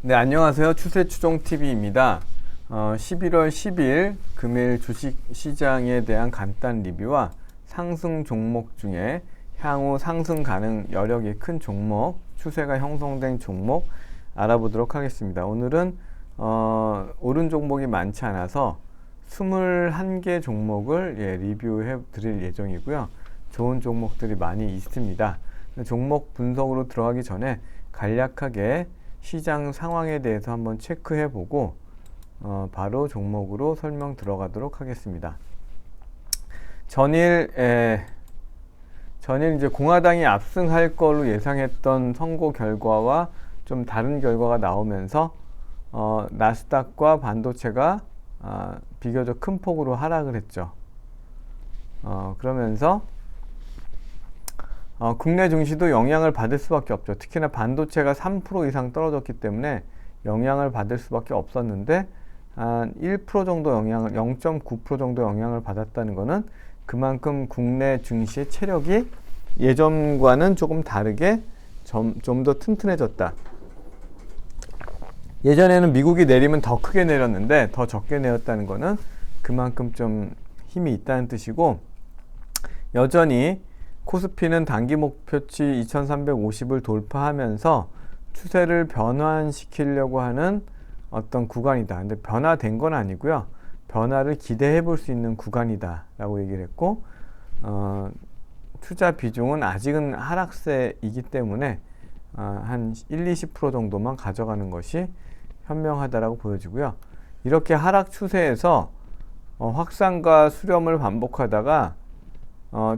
네, 안녕하세요. 추세추종TV입니다. 11월 10일 금일 주식시장에 대한 간단 리뷰와 상승 종목 중에 향후 상승 가능 여력이 큰 종목, 추세가 형성된 종목 알아보도록 하겠습니다. 오늘은 오른 종목이 많지 않아서 21개 종목을 리뷰해 드릴 예정이고요. 좋은 종목들이 많이 있습니다. 종목 분석으로 들어가기 전에 간략하게 시장 상황에 대해서 한번 체크해 보고 바로 종목으로 설명 들어가도록 하겠습니다. 전일 이제 공화당이 압승할 걸로 예상했던 선거 결과와 좀 다른 결과가 나오면서 나스닥과 반도체가 비교적 큰 폭으로 하락을 했죠. 그러면서 국내 증시도 영향을 받을 수밖에 없죠. 특히나 반도체가 3% 이상 떨어졌기 때문에 영향을 받을 수밖에 없었는데 한 1% 정도 영향을, 0.9% 정도 영향을 받았다는 것은 그만큼 국내 증시의 체력이 예전과는 조금 다르게 좀 더 튼튼해졌다. 예전에는 미국이 내리면 더 크게 내렸는데 더 적게 내렸다는 것은 그만큼 좀 힘이 있다는 뜻이고, 여전히 코스피는 단기 목표치 2350을 돌파하면서 추세를 변환시키려고 하는 어떤 구간이다. 근데 변화된 건 아니고요. 변화를 기대해 볼 수 있는 구간이다 라고 얘기를 했고, 투자 비중은 아직은 하락세이기 때문에 한 1-20% 정도만 가져가는 것이 현명하다라고 보여지고요. 이렇게 하락 추세에서 확산과 수렴을 반복하다가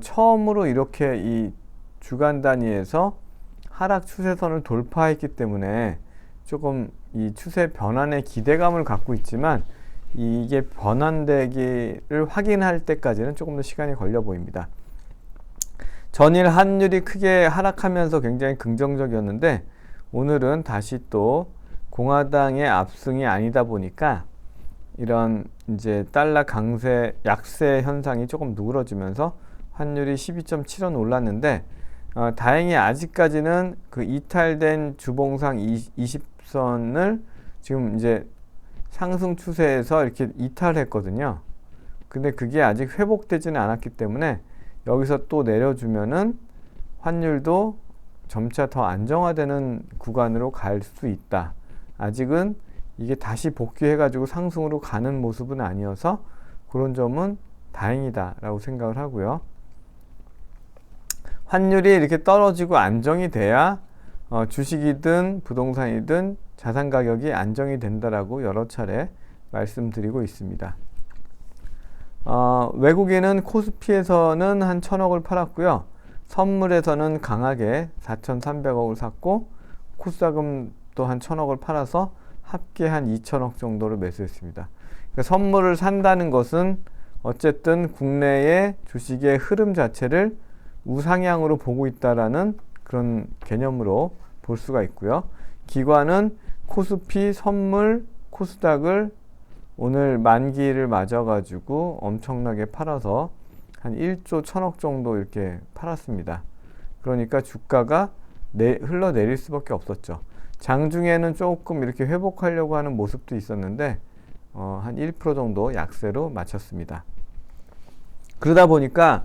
처음으로 이렇게 이 주간 단위에서 하락 추세선을 돌파했기 때문에 조금 이 추세 변환의 기대감을 갖고 있지만, 이게 변환되기를 확인할 때까지는 조금 더 시간이 걸려 보입니다. 전일 환율이 크게 하락하면서 굉장히 긍정적이었는데 오늘은 다시 또 공화당의 압승이 아니다 보니까 이런 이제 달러 강세 약세 현상이 조금 누그러지면서 환율이 12.7원 올랐는데, 다행히 아직까지는 그 이탈된 주봉상 20선을 지금 이제 상승 추세에서 이렇게 이탈했거든요. 근데 그게 아직 회복되지는 않았기 때문에 여기서 또 내려주면은 환율도 점차 더 안정화되는 구간으로 갈 수 있다. 아직은 이게 다시 복귀해가지고 상승으로 가는 모습은 아니어서 그런 점은 다행이다 라고 생각을 하고요. 환율이 이렇게 떨어지고 안정이 돼야 주식이든 부동산이든 자산 가격이 안정이 된다라고 여러 차례 말씀드리고 있습니다. 외국인은 코스피에서는 한 1000억을 팔았고요. 선물에서는 강하게 4300억을 샀고, 코스닥금도 한 1000억을 팔아서 합계 한 2000억 정도를 매수했습니다. 그러니까 선물을 산다는 것은 어쨌든 국내의 주식의 흐름 자체를 우상향으로 보고 있다라는 그런 개념으로 볼 수가 있고요. 기관은 코스피, 선물, 코스닥을 오늘 만기를 맞아가지고 엄청나게 팔아서 한 1조 1000억 정도 이렇게 팔았습니다. 그러니까 주가가 흘러내릴 수밖에 없었죠. 장중에는 조금 이렇게 회복하려고 하는 모습도 있었는데 한 1% 정도 약세로 마쳤습니다. 그러다 보니까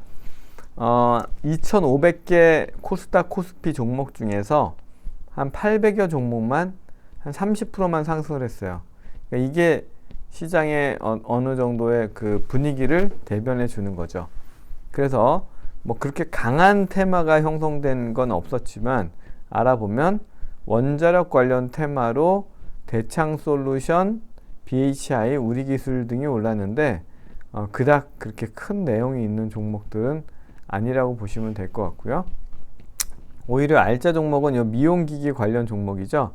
2500개 코스닥 코스피 종목 중에서 한 800여 종목만 한 30%만 상승을 했어요. 그러니까 이게 시장의 어느 정도의 그 분위기를 대변해 주는 거죠. 그래서 뭐 그렇게 강한 테마가 형성된 건 없었지만, 알아보면 원자력 관련 테마로 대창솔루션, BHI, 우리기술 등이 올랐는데 그닥 그렇게 큰 내용이 있는 종목들은 아니라고 보시면 될 것 같고요. 오히려 알짜 종목은 이 미용기기 관련 종목이죠.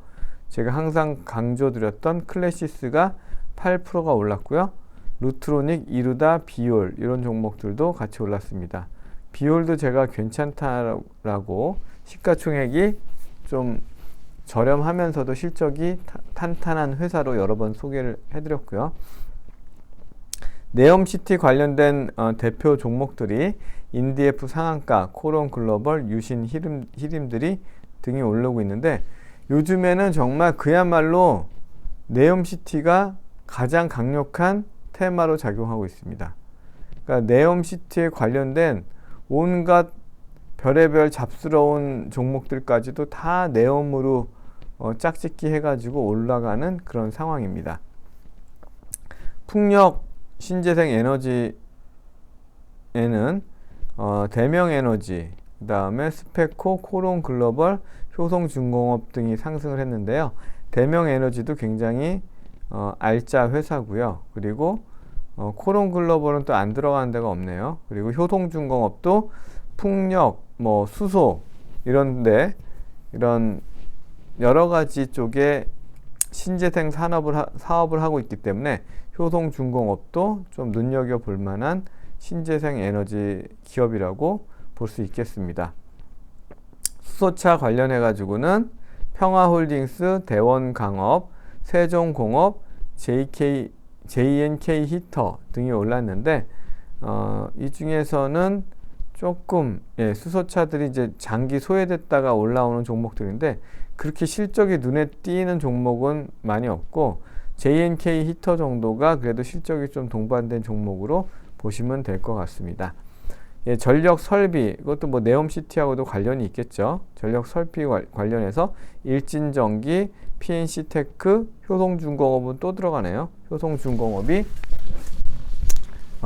제가 항상 강조드렸던 클래시스가 8%가 올랐고요. 루트로닉, 이루다, 비올 이런 종목들도 같이 올랐습니다. 비올도 제가 괜찮다라고, 시가총액이 좀 저렴하면서도 실적이 탄탄한 회사로 여러 번 소개를 해드렸고요. 네옴시티 관련된 대표 종목들이 인디에프 상한가, 코론 글로벌, 유신 히림들이 등이 오르고 있는데, 요즘에는 정말 그야말로 네옴시티가 가장 강력한 테마로 작용하고 있습니다. 그러니까 네옴시티에 관련된 온갖 별의별 잡스러운 종목들까지도 다 네옴으로 짝짓기 해가지고 올라가는 그런 상황입니다. 풍력, 신재생 에너지에는 대명에너지, 그 다음에 스페코, 코론글로벌, 효성중공업 등이 상승을 했는데요. 대명에너지도 굉장히 알짜 회사고요. 그리고 코론글로벌은 또 안 들어가는 데가 없네요. 그리고 효성중공업도 풍력, 뭐 수소 이런데 이런 여러 가지 쪽에 신재생 사업을 하고 있기 때문에 효성중공업도 좀 눈여겨볼 만한 신재생 에너지 기업이라고 볼 수 있겠습니다. 수소차 관련해 가지고는 평화홀딩스, 대원강업, 세종공업, JNK 히터 등이 올랐는데 이 중에서는 조금 수소차들이 이제 장기 소외됐다가 올라오는 종목들인데 그렇게 실적이 눈에 띄는 종목은 많이 없고 JNK 히터 정도가 그래도 실적이 좀 동반된 종목으로 보시면 될 것 같습니다. 전력 설비, 이것도 뭐 네옴시티하고도 관련이 있겠죠. 전력 설비 관련해서 일진전기, PNC테크, 효성중공업은 또 들어가네요. 효성중공업이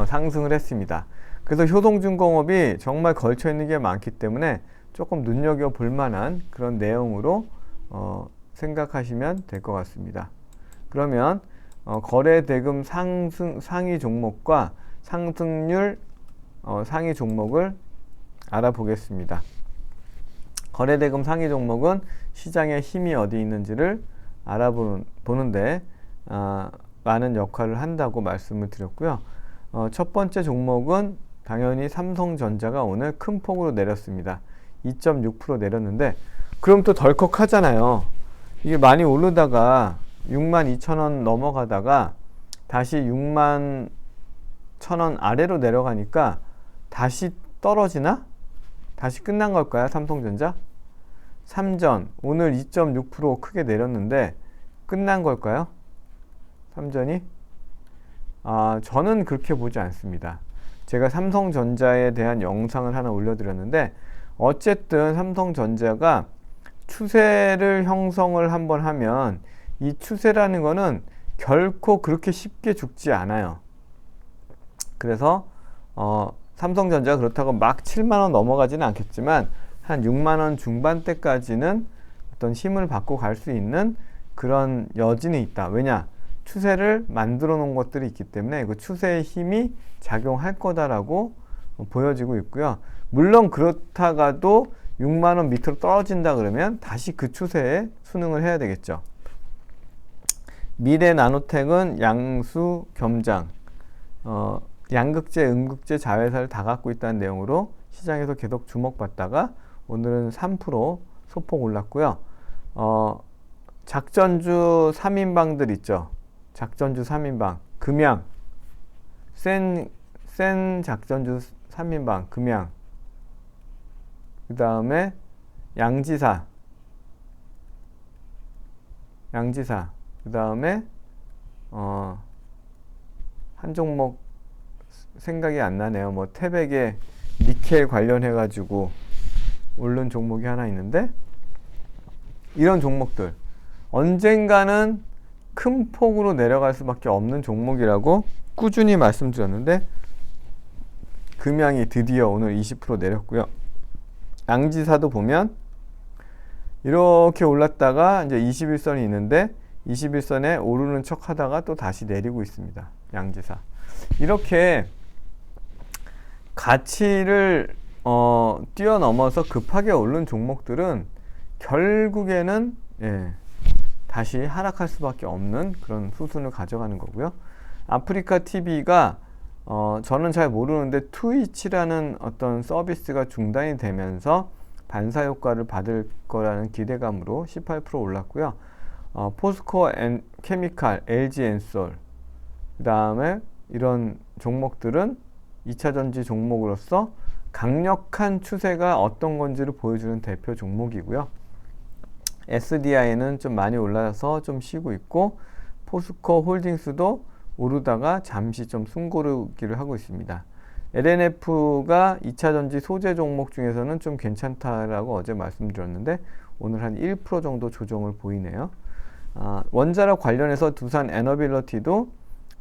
상승을 했습니다. 그래서 효성중공업이 정말 걸쳐 있는 게 많기 때문에 조금 눈여겨볼 만한 그런 내용으로 생각하시면 될 것 같습니다. 그러면 거래대금 상위 종목과 상승률 상위 종목을 알아보겠습니다. 거래대금 상위 종목은 시장의 힘이 어디 있는지를 알아보는데 많은 역할을 한다고 말씀을 드렸고요. 첫 번째 종목은 당연히 삼성전자가 오늘 큰 폭으로 내렸습니다. 2.6% 내렸는데 그럼 또 덜컥하잖아요. 이게 많이 오르다가 62,000원 넘어가다가 다시 61,000원 아래로 내려가니까 다시 떨어지나? 다시 끝난 걸까요? 삼성전자? 삼전 오늘 2.6% 크게 내렸는데 끝난 걸까요? 삼전이? 저는 그렇게 보지 않습니다. 제가 삼성전자에 대한 영상을 하나 올려드렸는데 어쨌든 삼성전자가 추세를 형성을 한번 하면 이 추세라는 거는 결코 그렇게 쉽게 죽지 않아요. 그래서 삼성전자가 그렇다고 막 7만원 넘어가지는 않겠지만 한 6만원 중반대까지는 어떤 힘을 받고 갈 수 있는 그런 여진이 있다. 왜냐? 추세를 만들어 놓은 것들이 있기 때문에 그 추세의 힘이 작용할 거다라고 보여지고 있고요. 물론 그렇다가도 6만원 밑으로 떨어진다 그러면 다시 그 추세에 순응을 해야 되겠죠. 미래나노텍은 양수 겸장, 양극재, 음극재 자회사를 다 갖고 있다는 내용으로 시장에서 계속 주목받다가 오늘은 3% 소폭 올랐고요. 작전주 3인방들 있죠. 작전주 3인방, 금양, 센 작전주 3인방, 금양, 그 다음에 양지사, 그 다음에 한 종목 생각이 안 나네요. 뭐 태백의 니켈 관련해 가지고 오른 종목이 하나 있는데 이런 종목들 언젠가는 큰 폭으로 내려갈 수밖에 없는 종목이라고 꾸준히 말씀드렸는데 금양이 드디어 오늘 20% 내렸고요. 양지사도 보면 이렇게 올랐다가 이제 21선이 있는데 21선에 오르는 척 하다가 또 다시 내리고 있습니다. 양지사. 이렇게 가치를 뛰어넘어서 급하게 오른 종목들은 결국에는 다시 하락할 수밖에 없는 그런 수순을 가져가는 거고요. 아프리카 TV가 저는 잘 모르는데 트위치라는 어떤 서비스가 중단이 되면서 반사 효과를 받을 거라는 기대감으로 18% 올랐고요. 포스코 케미칼, LG 엔솔, 그 다음에 이런 종목들은 2차전지 종목으로서 강력한 추세가 어떤 건지를 보여주는 대표 종목이고요. SDI는 좀 많이 올라서 좀 쉬고 있고, 포스코 홀딩스도 오르다가 잠시 좀 숨고르기를 하고 있습니다. LNF가 2차전지 소재 종목 중에서는 좀 괜찮다라고 어제 말씀드렸는데 오늘 한 1% 정도 조정을 보이네요. 원자력 관련해서 두산 에너빌리티도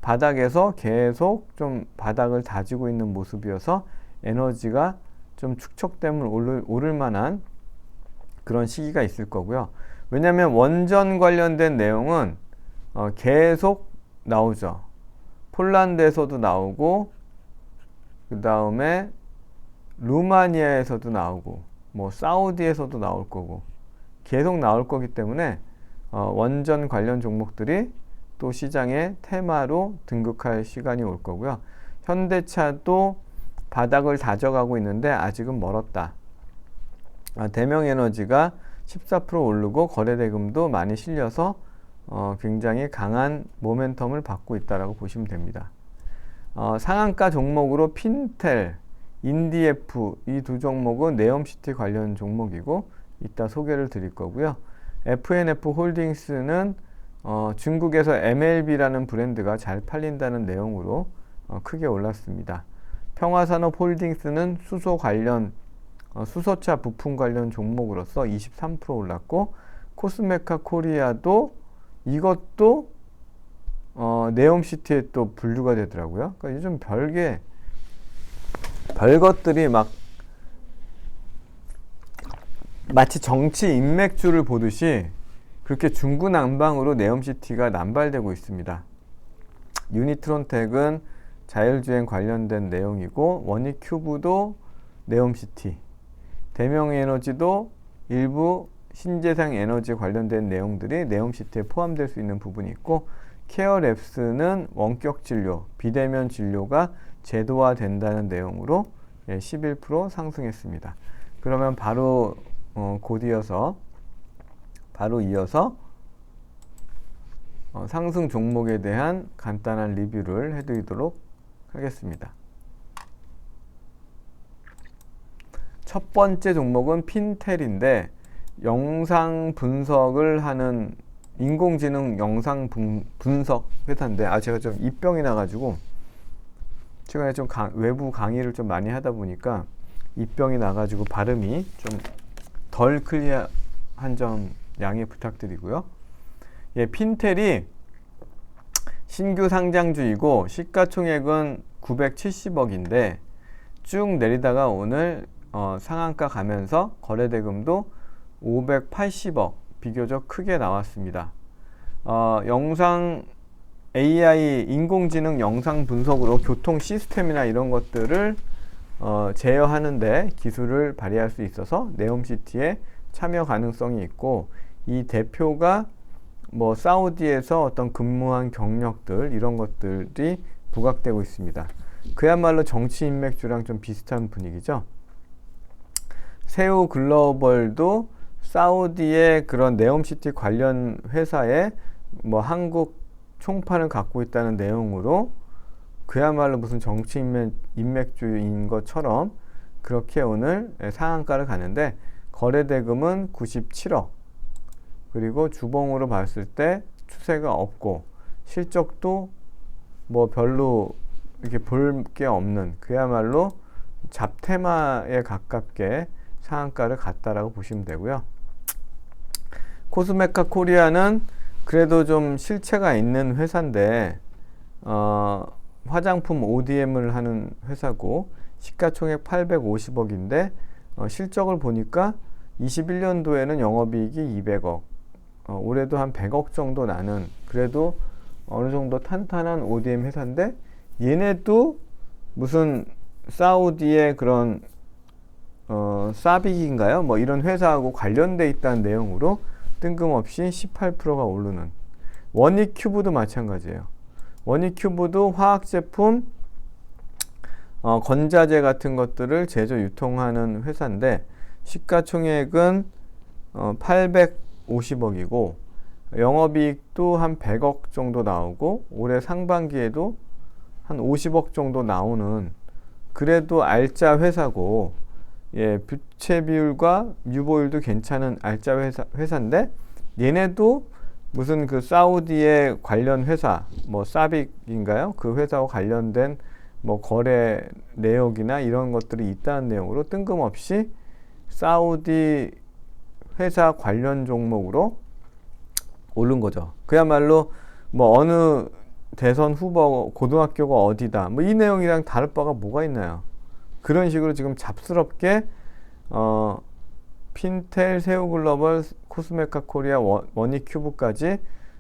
바닥에서 계속 좀 바닥을 다지고 있는 모습이어서 에너지가 좀 축적되면 오를 만한 그런 시기가 있을 거고요. 왜냐하면 원전 관련된 내용은 계속 나오죠. 폴란드에서도 나오고, 그 다음에 루마니아에서도 나오고, 뭐 사우디에서도 나올 거고, 계속 나올 거기 때문에 원전 관련 종목들이 또 시장의 테마로 등극할 시간이 올 거고요. 현대차도 바닥을 다져가고 있는데 아직은 멀었다. 대명에너지가 14% 오르고 거래대금도 많이 실려서 굉장히 강한 모멘텀을 받고 있다라고 보시면 됩니다. 상한가 종목으로 핀텔, 인디에프 이 두 종목은 네옴시티 관련 종목이고 이따 소개를 드릴 거고요. FNF 홀딩스는 중국에서 MLB라는 브랜드가 잘 팔린다는 내용으로 크게 올랐습니다. 평화산업 홀딩스는 수소 관련 수소차 부품 관련 종목으로서 23% 올랐고, 코스메카 코리아도 이것도 네옴시티에 또 분류가 되더라고요. 그러니까 요즘 별것들이 마치 정치 인맥주를 보듯이 그렇게 중구난방으로 네옴시티가 남발되고 있습니다. 유니트론텍은 자율주행 관련된 내용이고, 원익큐브도 네옴시티, 대명에너지도 일부 신재생 에너지 관련된 내용들이 네옴시티에 포함될 수 있는 부분이 있고, 케어랩스는 원격 진료, 비대면 진료가 제도화된다는 내용으로 11% 상승했습니다. 그러면 바로 이어서 상승 종목에 대한 간단한 리뷰를 해드리도록 하겠습니다. 첫 번째 종목은 핀텔인데, 영상 분석을 하는 인공지능 영상 분석 회사인데, 제가 좀 입병이 나가지고 최근에 좀 외부 강의를 좀 많이 하다 보니까 입병이 나가지고 발음이 좀 덜 클리어한 점 양해 부탁드리고요. 핀텔이 신규 상장주이고 시가총액은 970억인데 쭉 내리다가 오늘 상한가 가면서 거래대금도 580억 비교적 크게 나왔습니다. 영상 AI 인공지능 영상 분석으로 교통 시스템이나 이런 것들을 제어하는데 기술을 발휘할 수 있어서 네옴시티에 참여 가능성이 있고, 이 대표가 뭐 사우디에서 어떤 근무한 경력들 이런 것들이 부각되고 있습니다. 그야말로 정치 인맥주랑 좀 비슷한 분위기죠. 세우 글로벌도 사우디의 그런 네옴시티 관련 회사에 뭐 한국 총판을 갖고 있다는 내용으로 그야말로 무슨 정치 인맥주인 것처럼 그렇게 오늘 상한가를 가는데, 거래대금은 97억, 그리고 주봉으로 봤을 때 추세가 없고 실적도 뭐 별로 이렇게 볼 게 없는 그야말로 잡테마에 가깝게 상한가를 갔다라고 보시면 되고요. 코스메카 코리아는 그래도 좀 실체가 있는 회사인데 화장품 ODM을 하는 회사고 시가총액 850억인데 실적을 보니까 21년도에는 영업이익이 200억, 올해도 한 100억 정도 나는 그래도 어느 정도 탄탄한 ODM 회사인데, 얘네도 무슨 사우디의 그런 사빅인가요? 뭐 이런 회사하고 관련돼 있다는 내용으로 뜬금없이 18%가 오르는. 원익큐브도 마찬가지예요. 원익큐브도 화학제품, 건자재 같은 것들을 제조 유통하는 회사인데 시가총액은 850억이고 영업이익도 한 100억 정도 나오고 올해 상반기에도 한 50억 정도 나오는 그래도 알짜 회사고, 부채 비율과 유보율도 괜찮은 알짜 회사인데 얘네도 무슨 그 사우디의 관련 회사 뭐 사빅인가요? 그 회사와 관련된 뭐 거래 내역이나 이런 것들이 있다는 내용으로 뜬금없이 사우디 회사 관련 종목으로 오른 거죠. 그야말로 뭐 어느 대선 후보 고등학교가 어디다 뭐 이 내용이랑 다를 바가 뭐가 있나요? 그런 식으로 지금 잡스럽게 핀텔, 세우글로벌, 코스메카 코리아, 원익큐브까지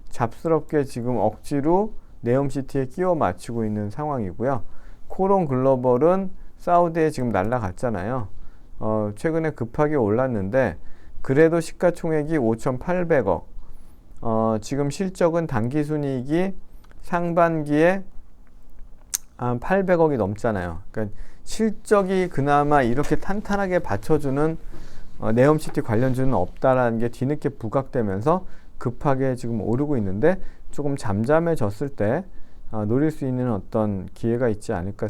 잡스럽게 지금 억지로 네옴시티에 끼워 맞추고 있는 상황이고요. 코론 글로벌은 사우디에 지금 날라갔잖아요. 최근에 급하게 올랐는데 그래도 시가총액이 5,800억. 지금 실적은 당기순이익이 상반기에 한 800억이 넘잖아요. 그러니까 실적이 그나마 이렇게 탄탄하게 받쳐주는 네옴시티 관련주는 없다라는 게 뒤늦게 부각되면서 급하게 지금 오르고 있는데 조금 잠잠해졌을 때 노릴 수 있는 어떤 기회가 있지 않을까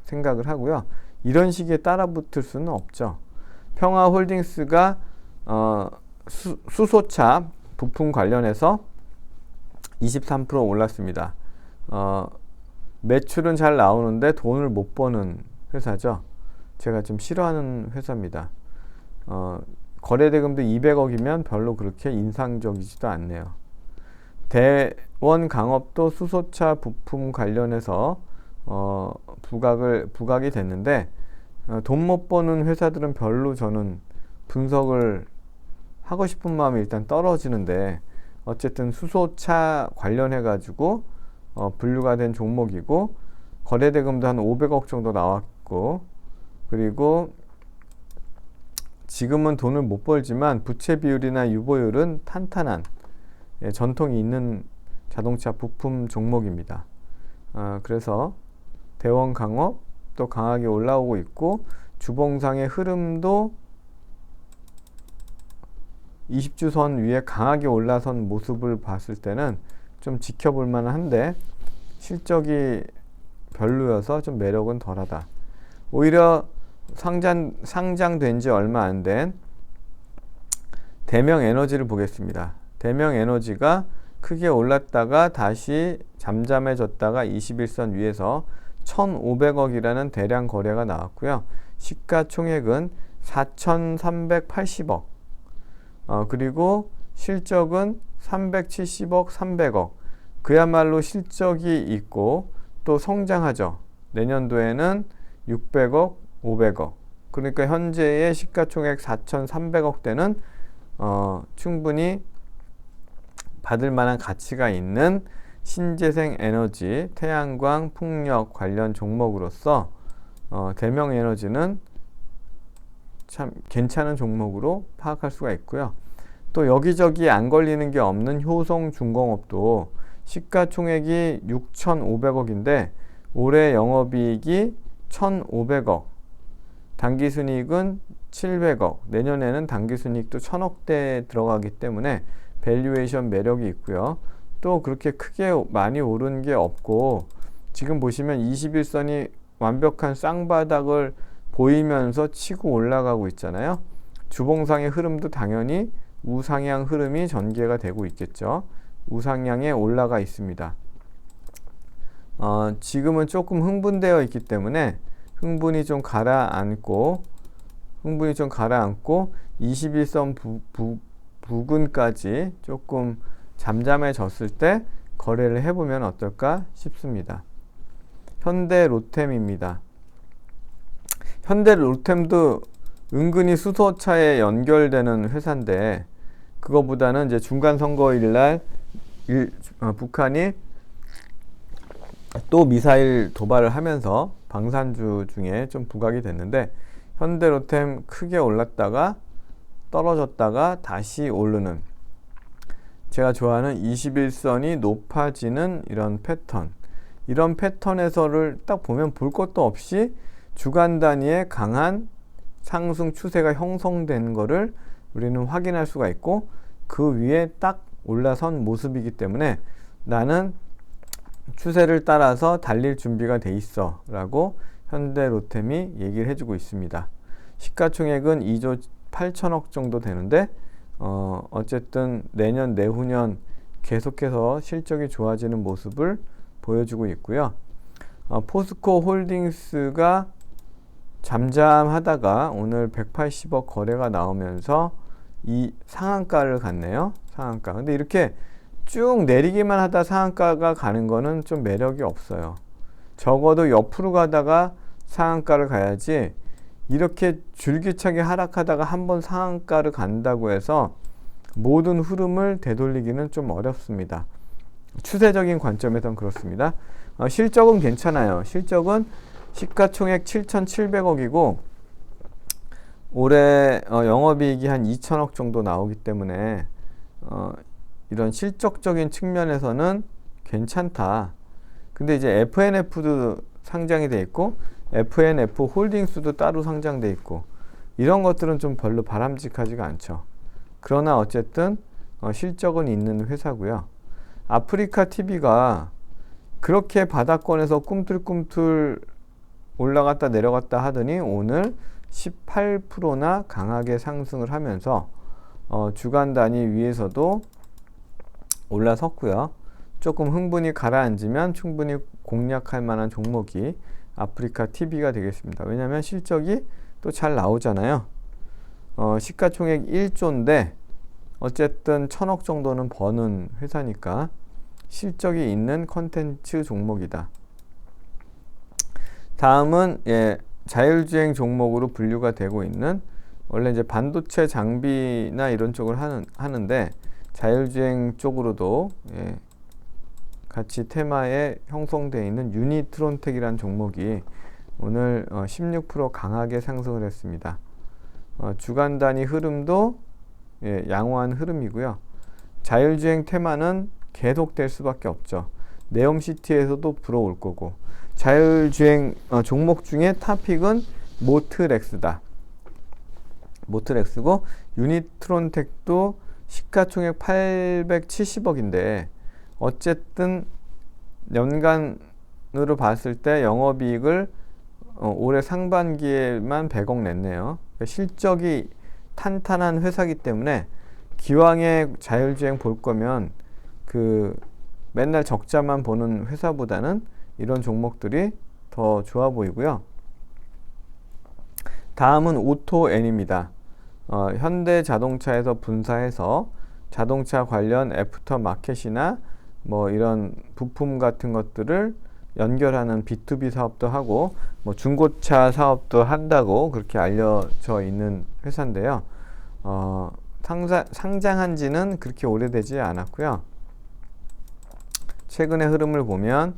생각을 하고요. 이런 식에 따라붙을 수는 없죠. 평화홀딩스가 수소차 부품 관련해서 23% 올랐습니다. 매출은 잘 나오는데 돈을 못 버는 회사죠. 제가 좀 싫어하는 회사입니다. 거래대금도 200억이면 별로 그렇게 인상적이지도 않네요. 대원강업도 수소차 부품 관련해서 부각이 됐는데 돈 못 버는 회사들은 별로 저는 분석을 하고 싶은 마음이 일단 떨어지는데 어쨌든 수소차 관련해 가지고 분류가 된 종목이고 거래대금도 한 500억 정도 나왔고 그리고 지금은 돈을 못 벌지만 부채 비율이나 유보율은 탄탄한 전통이 있는 자동차 부품 종목입니다. 그래서 대원강업 또 강하게 올라오고 있고 주봉상의 흐름도 20주선 위에 강하게 올라선 모습을 봤을 때는 좀 지켜볼 만한데 실적이 별로여서 좀 매력은 덜하다. 오히려 상장된 지 얼마 안 된 대명에너지를 보겠습니다. 대명에너지가 크게 올랐다가 다시 잠잠해졌다가 21선 위에서 1,500억이라는 대량 거래가 나왔고요. 시가총액은 4,380억. 그리고 실적은 370억, 300억. 그야말로 실적이 있고 또 성장하죠. 내년도에는 600억, 500억. 그러니까 현재의 시가총액 4,300억대는 충분히 받을 만한 가치가 있는 신재생 에너지, 태양광, 풍력 관련 종목으로서 대명에너지는 참 괜찮은 종목으로 파악할 수가 있고요. 또 여기저기 안 걸리는 게 없는 효성중공업도 시가총액이 6,500억인데 올해 영업이익이 1,500억, 당기순이익은 700억, 내년에는 당기순이익도 1,000억대에 들어가기 때문에 밸류에이션 매력이 있고요. 또 그렇게 크게 많이 오른 게 없고 지금 보시면 21선이 완벽한 쌍바닥을 보이면서 치고 올라가고 있잖아요. 주봉상의 흐름도 당연히 우상향 흐름이 전개가 되고 있겠죠. 우상향에 올라가 있습니다. 지금은 조금 흥분되어 있기 때문에 흥분이 좀 가라앉고 21선 부근까지 조금 잠잠해졌을 때 거래를 해보면 어떨까 싶습니다. 현대로템입니다. 현대로템도 은근히 수소차에 연결되는 회사인데 그거보다는 이제 중간 선거일날 북한이 또 미사일 도발을 하면서 방산주 중에 좀 부각이 됐는데 현대로템 크게 올랐다가 떨어졌다가 다시 오르는, 제가 좋아하는 21선이 높아지는 이런 패턴에서를 딱 보면 볼 것도 없이 주간 단위의 강한 상승 추세가 형성된 거를 우리는 확인할 수가 있고 그 위에 딱 올라선 모습이기 때문에 나는 추세를 따라서 달릴 준비가 돼 있어 라고 현대로템이 얘기를 해주고 있습니다. 시가총액은 2조 8천억 정도 되는데 어쨌든 내년 내후년 계속해서 실적이 좋아지는 모습을 보여주고 있고요. 포스코 홀딩스가 잠잠하다가 오늘 180억 거래가 나오면서 이 상한가를 갔네요. 상한가. 근데 이렇게 쭉 내리기만 하다 상한가가 가는 거는 좀 매력이 없어요. 적어도 옆으로 가다가 상한가를 가야지, 이렇게 줄기차게 하락하다가 한번 상한가를 간다고 해서 모든 흐름을 되돌리기는 좀 어렵습니다. 추세적인 관점에선 그렇습니다. 실적은 괜찮아요. 실적은 시가총액 7,700억이고 올해 영업이익이 한 2천억 정도 나오기 때문에 이런 실적적인 측면에서는 괜찮다. 근데 이제 FNF도 상장이 돼 있고 FNF 홀딩스도 따로 상장돼 있고 이런 것들은 좀 별로 바람직하지가 않죠. 그러나 어쨌든 실적은 있는 회사고요. 아프리카 TV가 그렇게 바닥권에서 꿈틀꿈틀 올라갔다 내려갔다 하더니 오늘 18%나 강하게 상승을 하면서 주간 단위 위에서도 올라섰고요. 조금 흥분이 가라앉으면 충분히 공략할 만한 종목이 아프리카 TV가 되겠습니다. 왜냐하면 실적이 또 잘 나오잖아요. 시가총액 1조인데 어쨌든 1,000억 정도는 버는 회사니까 실적이 있는 컨텐츠 종목이다. 다음은 자율주행 종목으로 분류가 되고 있는, 원래 이제 반도체 장비나 이런 쪽을 하는데 자율주행 쪽으로도 같이 테마에 형성되어 있는 유니트론텍이라는 종목이 오늘 16% 강하게 상승을 했습니다. 주간 단위 흐름도 양호한 흐름이고요. 자율주행 테마는 계속될 수밖에 없죠. 네옴시티에서도 불어올 거고, 자율주행 종목 중에 탑픽은 모트렉스다. 모트렉스고 유니트론텍도 시가총액 870억인데 어쨌든 연간으로 봤을 때 영업이익을 올해 상반기에만 100억 냈네요. 그러니까 실적이 탄탄한 회사이기 때문에 기왕에 자율주행 볼 거면 맨날 적자만 보는 회사보다는 이런 종목들이 더 좋아 보이고요. 다음은 오토N입니다. 현대자동차에서 분사해서 자동차 관련 애프터 마켓이나 뭐 이런 부품 같은 것들을 연결하는 B2B 사업도 하고 뭐 중고차 사업도 한다고 그렇게 알려져 있는 회사인데요. 상장한 지는 그렇게 오래되지 않았고요. 최근의 흐름을 보면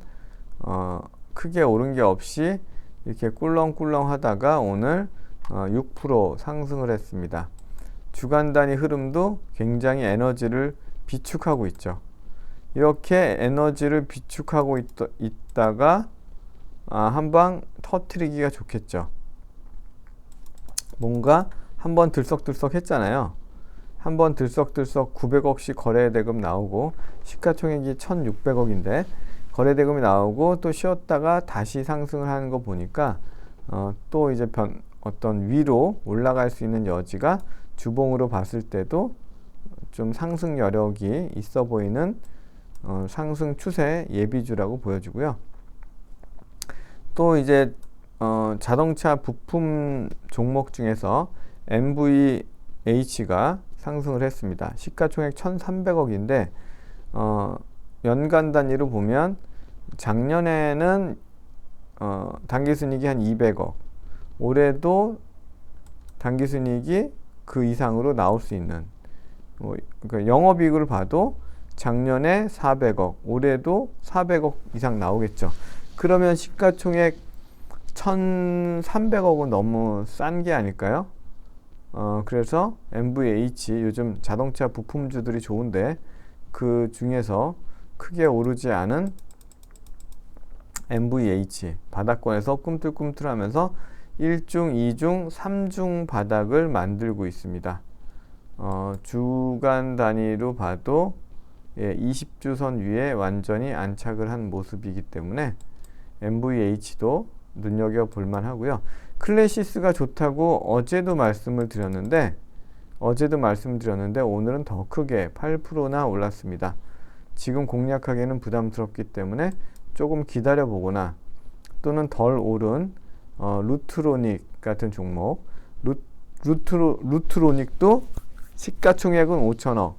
크게 오른 게 없이 이렇게 꿀렁꿀렁 하다가 오늘 6% 상승을 했습니다. 주간 단위 흐름도 굉장히 에너지를 비축하고 있죠. 이렇게 에너지를 비축하고 있다가 한방 터트리기가 좋겠죠. 뭔가 한번 들썩들썩 했잖아요. 한번 들썩들썩 900억씩 거래대금 나오고 시가총액이 1,600억인데 거래대금이 나오고 또 쉬었다가 다시 상승을 하는 거 보니까 또 이제 어떤 위로 올라갈 수 있는 여지가 주봉으로 봤을 때도 좀 상승 여력이 있어 보이는 상승 추세 예비주라고 보여지고요. 또 이제 자동차 부품 종목 중에서 MVH가 상승을 했습니다. 시가총액 1,300억인데 연간 단위로 보면 작년에는 당기순이익이 한 200억, 올해도 당기순이익이 그 이상으로 나올 수 있는, 그러니까 영업이익을 봐도 작년에 400억, 올해도 400억 이상 나오겠죠. 그러면 시가총액 1,300억은 너무 싼 게 아닐까요? 그래서 MVH, 요즘 자동차 부품주들이 좋은데 그 중에서 크게 오르지 않은 MVH, 바닥권에서 꿈틀꿈틀하면서 1중, 2중, 3중 바닥을 만들고 있습니다. 주간 단위로 봐도 20주선 위에 완전히 안착을 한 모습이기 때문에 MVH도 눈여겨볼 만하고요. 클래시스가 좋다고 어제도 말씀을 드렸는데 오늘은 더 크게 8%나 올랐습니다. 지금 공략하기에는 부담스럽기 때문에 조금 기다려 보거나 또는 덜 오른 루트로닉 같은 종목, 루트로닉도 시가총액은 5천억,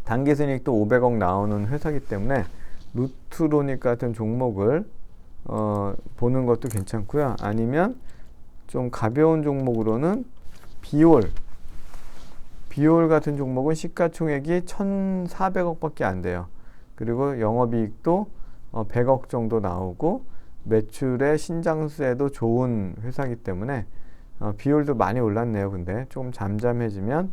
당기순이익도 500억 나오는 회사이기 때문에 루트로닉 같은 종목을 보는 것도 괜찮고요. 아니면 좀 가벼운 종목으로는 비올 같은 종목은 시가총액이 1,400억 밖에 안 돼요. 그리고 영업이익도 100억 정도 나오고 매출의 신장수에도 좋은 회사이기 때문에 비올도 많이 올랐네요. 근데 조금 잠잠해지면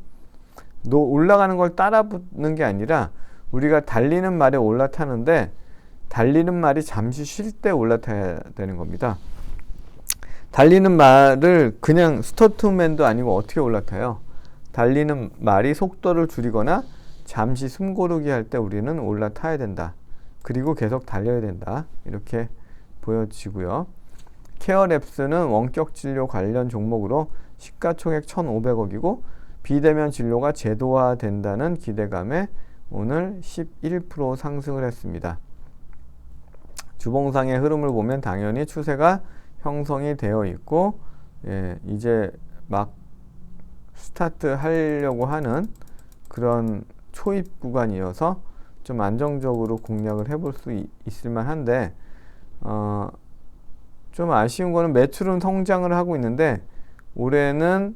올라가는 걸 따라 붙는 게 아니라 우리가 달리는 말에 올라타는데 달리는 말이 잠시 쉴 때 올라타야 되는 겁니다. 달리는 말을 그냥 스터트맨도 아니고 어떻게 올라타요? 달리는 말이 속도를 줄이거나 잠시 숨 고르기 할 때 우리는 올라타야 된다. 그리고 계속 달려야 된다. 이렇게 보여지고요. 케어랩스는 원격 진료 관련 종목으로 시가총액 1,500억이고 비대면 진료가 제도화된다는 기대감에 오늘 11% 상승을 했습니다. 주봉상의 흐름을 보면 당연히 추세가 형성이 되어 있고 이제 막 스타트 하려고 하는 그런 초입 구간이어서 좀 안정적으로 공략을 해볼 수 있을 만한데 좀 아쉬운 거는 매출은 성장을 하고 있는데 올해는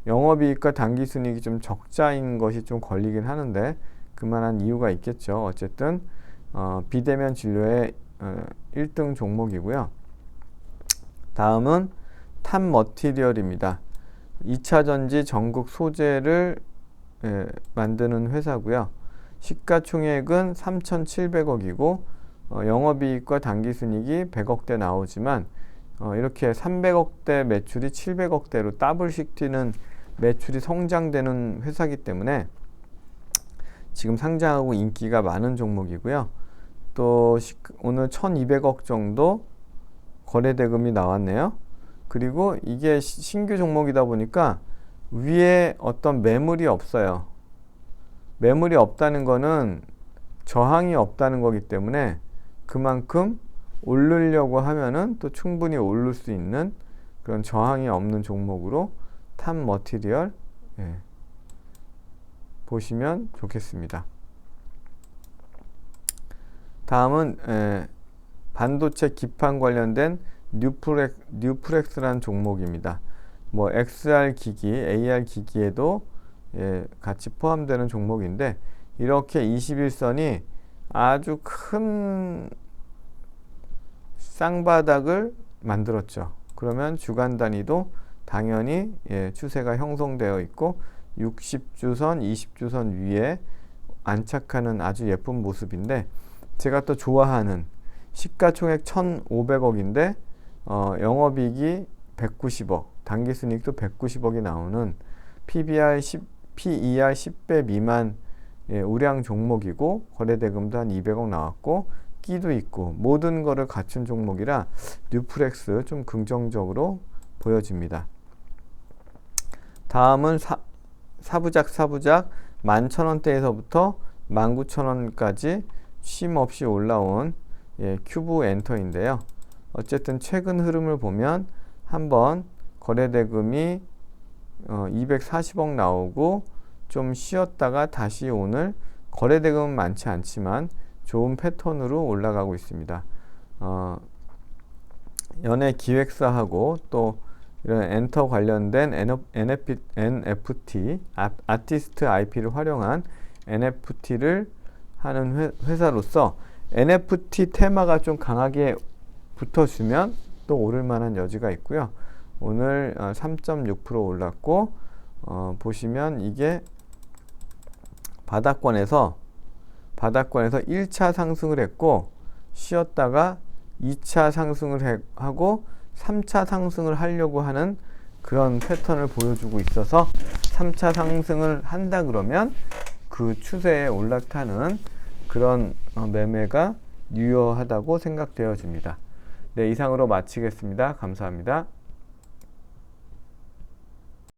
영업이익과 당기순이익이 좀 적자인 것이 좀 걸리긴 하는데 그만한 이유가 있겠죠. 어쨌든 비대면 진료의 1등 종목이고요. 다음은 탑머티리얼입니다. 2차전지 전국 소재를 만드는 회사고요. 시가총액은 3,700억이고 영업이익과 당기순이익이 100억대 나오지만 이렇게 300억대 매출이 700억대로 더블씩 뛰는 매출이 성장되는 회사이기 때문에 지금 상장하고 인기가 많은 종목이고요. 또 오늘 1,200억 정도 거래대금이 나왔네요. 그리고 이게 신규 종목이다 보니까 위에 어떤 매물이 없어요. 매물이 없다는 거는 저항이 없다는 거기 때문에 그만큼 오르려고 하면은 또 충분히 오를 수 있는 그런 저항이 없는 종목으로 탑머티리얼 보시면 좋겠습니다. 다음은 반도체 기판 관련된 뉴프렉스라는 종목입니다. 뭐 XR 기기, AR 기기에도 같이 포함되는 종목인데 이렇게 21선이 아주 큰 쌍바닥을 만들었죠. 그러면 주간 단위도 당연히 추세가 형성되어 있고 60주선, 20주선 위에 안착하는 아주 예쁜 모습인데 제가 또 좋아하는 시가총액 1,500억인데 영업이익이 190억, 당기순이익도 190억이 나오는 PER 10배 미만 우량 종목이고 거래대금도 한 200억 나왔고 끼도 있고 모든 거를 갖춘 종목이라 뉴프렉스 좀 긍정적으로 보여집니다. 다음은 사부작 11,000원대에서부터 19,000원까지 쉼 없이 올라온 큐브 엔터인데요. 어쨌든 최근 흐름을 보면 한번 거래대금이 240억 나오고 좀 쉬었다가 다시 오늘 거래대금은 많지 않지만 좋은 패턴으로 올라가고 있습니다. 연예 기획사하고 또 이런 엔터 관련된 NFT, 아티스트 IP를 활용한 NFT를 하는 회사로서 NFT 테마가 좀 강하게 붙어주면 또 오를 만한 여지가 있고요. 오늘 3.6% 올랐고 보시면 이게 바닥권에서 1차 상승을 했고 쉬었다가 2차 상승을 하고 3차 상승을 하려고 하는 그런 패턴을 보여주고 있어서 3차 상승을 한다 그러면 그 추세에 올라타는 그런 매매가 유효하다고 생각되어집니다. 네, 이상으로 마치겠습니다. 감사합니다.